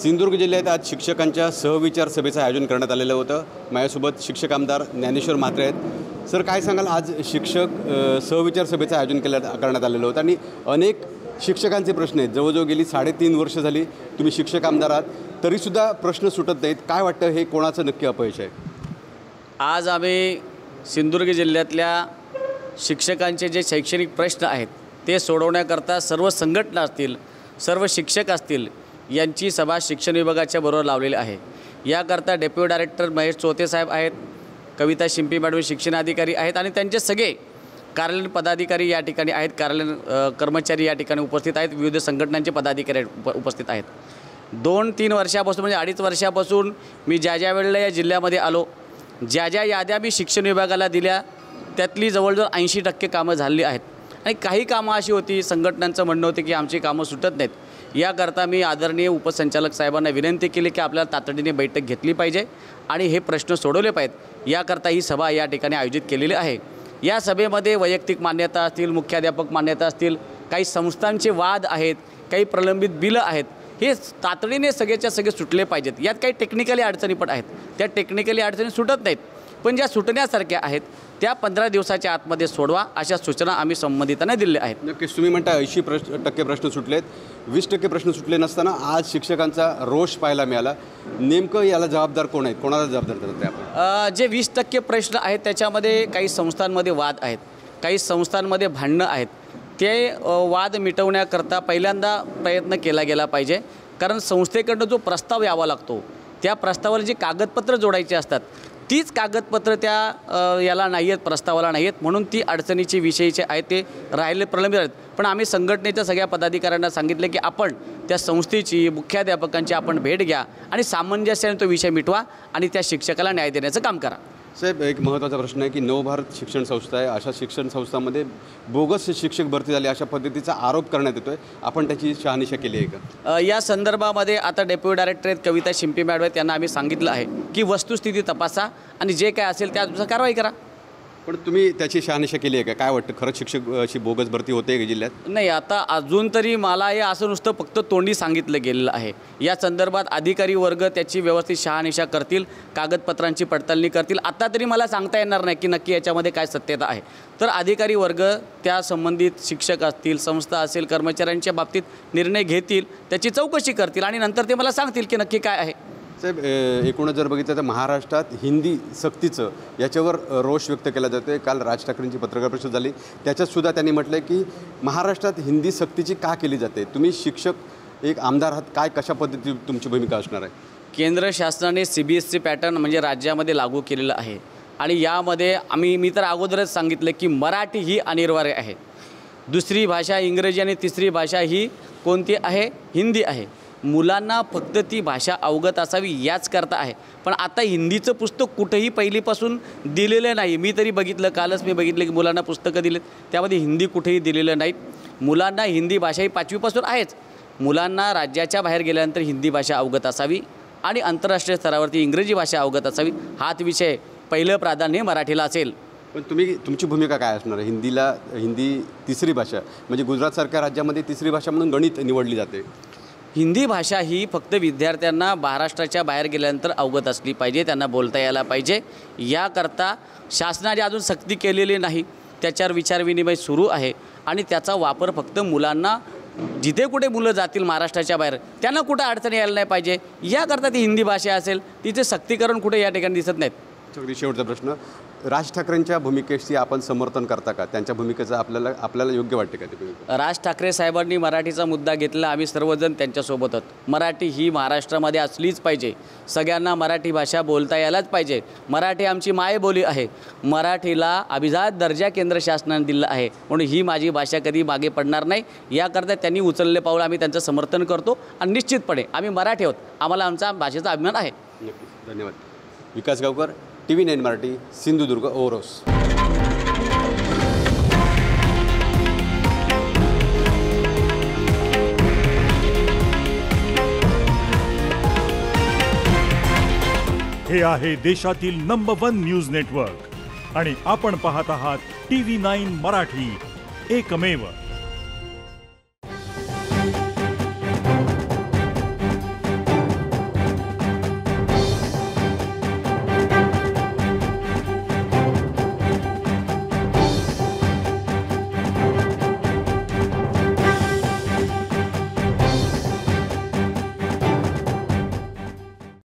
सिंधुदुर्ग जिल्ह्यात आज शिक्षकांच्या सहविचार सभेचं आयोजन करण्यात आलेलं होतं। माझ्यासोबत शिक्षक आमदार ज्ञानेश्वर म्हात्रे आहेत। सर, काय सांगाल, आज शिक्षक सहविचार सभेचं आयोजन करण्यात आलेलं होतं आणि अनेक शिक्षकांचे प्रश्न आहेत। जवळजवळ गेली 3.5 वर्ष झाली तुम्ही शिक्षक आमदार आहात, तरीसुद्धा प्रश्न सुटत नाहीत। काय वाटतं, हे कोणाचं नक्की अपयश आहे? आज आम्ही सिंधुदुर्ग जिल्ह्यातल्या शिक्षकांचे जे शैक्षणिक प्रश्न आहेत ते सोडवण्याकरता सर्व संघटना असतील, सर्व शिक्षक असतील यांची सभा शिक्षण विभागाच्या बरोबर लावलेली आहे। याकरता डेप्युटी डायरेक्टर महेश चोते साहेब आहेत, कविता शिंपी मॅडम शिक्षण अधिकारी आहेत आणि त्यांचे सगळे कार्यालयीन पदाधिकारी या ठिकाणी आहेत, कार्यालयीन कर्मचारी या ठिकाणी उपस्थित आहेत, विविध संघटनांचे पदाधिकारी उपस्थित आहेत। 2-3 वर्षापासून म्हणजे 2.5 वर्षापासून मी ज्या वेळेला या जिल्ह्यामध्ये आलो, ज्या याद्या मी शिक्षण विभागाला दिल्या त्यातली जवळजवळ 80% कामं झाली आहेत आणि काही कामं अशी होती, संघटनांचं म्हणणं होतं की आमची कामं सुटत नाहीत। याकरता मी आदरणीय उपसंचालक साहेबांना विनंती केली की आपल्याला तातडीने बैठक घेतली पाहिजे आणि हे प्रश्न सोडवले पाहिजेत। याकरता ही सभा या ठिकाणी आयोजित केलेली आहे। या सभेमध्ये वैयक्तिक मान्यता असतील, मुख्याध्यापक मान्यता असतील, काही संस्थांचे वाद आहेत, काही प्रलंबित बिलं आहेत, हे तातडीने सगळेच्या सगळे सुटले पाहिजेत। यात काही टेक्निकली अडचणी पण आहेत, त्या टेक्निकली अडचणी सुटत नाहीत, पण ज्या सुटण्यासारख्या आहेत त्या 15 दिवसाच्या आतमध्ये सोडवा, अशा सूचना आम्ही संबंधितांना दिल्या आहेत। नक्कीच तुम्ही म्हणता 80% प्रश्न सुटलेत, 20% प्रश्न सुटले नसताना आज शिक्षकांचा रोष पाहायला मिळाला। नेमकं याला जबाबदार कोण आहेत, कोणाला जबाबदार धरते आपण? जे 20% प्रश्न आहेत त्याच्यामध्ये काही संस्थांमध्ये वाद आहेत, काही संस्थांमध्ये भांडणं आहेत। ते वाद मिटवण्याकरता पहिल्यांदा प्रयत्न केला गेला पाहिजे, कारण संस्थेकडनं जो प्रस्ताव यावा लागतो त्या प्रस्तावाला जी कागदपत्र जोडायची असतात तीच कागदपत्र त्या याला नाही आहेत, प्रस्तावाला नाही आहेत, म्हणून ती अडचणीची विषयीचे आहेत, ते राहिले प्रलंबित आहेत। पण आम्ही संघटनेच्या सगळ्या पदाधिकाऱ्यांना सांगितले की आपण त्या संस्थेची, मुख्याध्यापकांची आपण भेट घ्या आणि सामंजस्याने तो विषय मिटवा आणि त्या शिक्षकाला न्याय देण्याचं काम करा। साहेब, एक महत्त्वाचा प्रश्न आहे की नवभारत शिक्षण संस्था आहे, अशा शिक्षण संस्थांमध्ये बोगस शिक्षक भरती झाली अशा पद्धतीचा आरोप करण्यात येतोय। आपण त्याची शहानिशा केली आहे का? या संदर्भामध्ये आता डेप्युटी डायरेक्टर आहेत कविता शिंपी मॅडम आहेत, त्यांना आम्ही सांगितलं आहे की वस्तुस्थिती तपासा आणि जे काय असेल त्यानुसार कारवाई करा। पण तुम्ही त्याची शहानिशा केली आहे का? काय वाटतं, खरंच शिक्षक अशी बोगस भरती होते का जिल्ह्यात? नाही, आता अजून तरी मला हे असं नुसतं फक्त तोंडी सांगितलं गेलेलं आहे। या संदर्भात अधिकारी वर्ग त्याची व्यवस्थित शहानिशा करतील, कागदपत्रांची पडताळणी करतील। आता तरी मला सांगता येणार नाही की नक्की याच्यामध्ये काय सत्यता आहे, तर अधिकारी वर्ग त्या संबंधित शिक्षक असतील, संस्था असेल, कर्मचाऱ्यांच्या बाबतीत निर्णय घेतील, त्याची चौकशी करतील आणि नंतर ते मला सांगतील की नक्की काय आहे। साहेब, एकूणच जर बघितलं तर महाराष्ट्रात हिंदी सक्तीचं याच्यावर रोष व्यक्त केला जातो आहे। काल राज ठाकरेंची पत्रकार परिषद झाली, त्याच्यातसुद्धा त्यांनी म्हटलं आहे की महाराष्ट्रात हिंदी सक्तीची का केली जाते? तुम्ही शिक्षक, एक आमदार आहात, काय कशा पद्धती तुमची भूमिका असणार आहे? केंद्र शासनाने CBSE पॅटर्न म्हणजे राज्यामध्ये लागू केलेलं आहे आणि यामध्ये मी तर अगोदरच सांगितलं की मराठी ही अनिवार्य आहे। दुसरी भाषा इंग्रजी आणि तिसरी भाषा ही कोणती आहे? हिंदी आहे। मुलांना फक्त ती भाषा अवगत असावी याच करता आहे। पण आता हिंदीचं पुस्तक कुठेही पहिलीपासून दिलेलं नाही। मी तरी बघितलं, कालच मी बघितलं की मुलांना पुस्तकं दिलेत, त्यामध्ये हिंदी कुठेही दिलेलं नाहीत। मुलांना हिंदी भाषा ही 5वीपासून आहेच। मुलांना राज्याच्या बाहेर गेल्यानंतर हिंदी भाषा अवगत असावी आणि आंतरराष्ट्रीय स्तरावरती इंग्रजी भाषा अवगत असावी, हाच विषय पहिलं प्राधान्य मराठीला असेल। पण तुमची भूमिका काय असणार आहे? हिंदी तिसरी भाषा म्हणजे गुजरातसारख्या राज्यामध्ये तिसरी भाषा म्हणून गणित निवडली जाते। हिंदी भाषा ही फक्त विद्यार्थ्यांना महाराष्ट्राच्या बाहेर गेल्यानंतर अवगत असली पाहिजे, त्यांना बोलता यायला पाहिजे। याकरता शासनाने अजून सक्ती केलेली नाही, त्याच्यावर विचारविनिमय सुरू आहे आणि त्याचा वापर फक्त मुलांना, जिथे कुठे मुलं जातील महाराष्ट्राच्या बाहेर त्यांना कुठं अडचण यायला नाही पाहिजे, याकरता ती हिंदी भाषा असेल, तिचे सक्तीकरण कुठे या ठिकाणी दिसत नाहीत। सगळी शेवटचा प्रश्न, राज ठाकरेंच्या भूमिकेशी आपण समर्थन करता का? त्यांच्या भूमिकेचं आपल्याला योग्य वाटते का ते? राज ठाकरे साहेबांनी मराठीचा मुद्दा घेतला, आम्ही सर्वजण त्यांच्यासोबत आहोत। मराठी ही महाराष्ट्रामध्ये असलीच पाहिजे, सगळ्यांना मराठी भाषा बोलता यायलाच पाहिजे। मराठी आमची मायबोली आहे, मराठीला अभिजात दर्जा केंद्र शासनाने दिला आहे, म्हणून ही माझी भाषा कधी मागे पडणार नाही। याकरता त्यांनी उचलले पाऊल आम्ही त्यांचं समर्थन करतो आणि निश्चितपणे आम्ही मराठी आहोत, आम्हाला आमचा भाषेचा अभिमान आहे। धन्यवाद। विकास गावकर, TV9 मराठी, सिंधुदुर्ग ओरोस। हे आहे देशातील नंबर 1 न्यूज नेटवर्क आणि आपण पाहत आहात TV9 मराठी, एकमेव।